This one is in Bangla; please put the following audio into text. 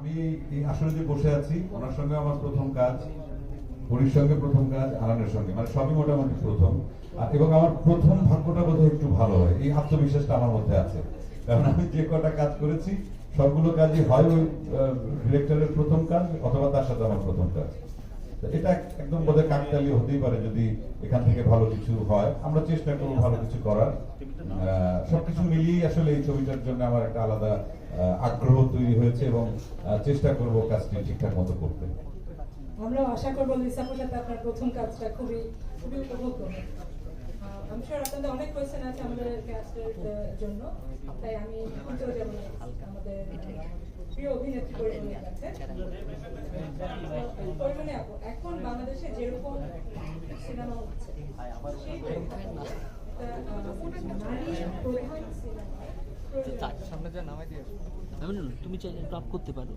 আমি এই আসলে যে বসে আছি ওনার সঙ্গে আমার প্রথম কাজ, হরির সঙ্গে প্রথম কাজ, আনানের সঙ্গে, মানে সবই মোটামুটি প্রথম। এবং আমার প্রথম ভাগ্যটা বোধহয় একটু ভালো হয়, এই আত্মবিশ্বাসটা আমার মধ্যে আছে। কারণ আমি যে কটা কাজ করেছি সবগুলো কাজই হয় ওই ডিরেক্টরের প্রথম কাজ অথবা তার সাথে আমার প্রথম কাজ। এটা একদম বোধহয় কাকতালীয় হতেই পারে যদি এখান থেকে ভালো কিছু হয়। আমরা চেষ্টা করবো ভালো কিছু করার। সবকিছু মিলিয়ে আসলে এই ছবিটার জন্য আমার একটা আলাদা আগ্রহ তৈরি হয়েছে এবং চেষ্টা করব কাজটি ঠিকঠাক মতো করতে। আমরা আশা করবো লিসাপুর সাথে আপনার প্রথম কাজটা খুবই খুবই উপভোগ করবেন। আমি শিওর আপনাদের অনেক কোয়েশ্চেন আছে আমাদের ক্যাস্টের জন্য, তাই আমি চলে যাবো আমাদের প্রিয় অভিনেত্রী পরিমণির কাছে। পরিমণি আপু, এখন বাংলাদেশে যেরকম সিনেমা হচ্ছে সেই সামনে যা নামাই দিয়ে তুমি চাইলে ড্রপ করতে পারো।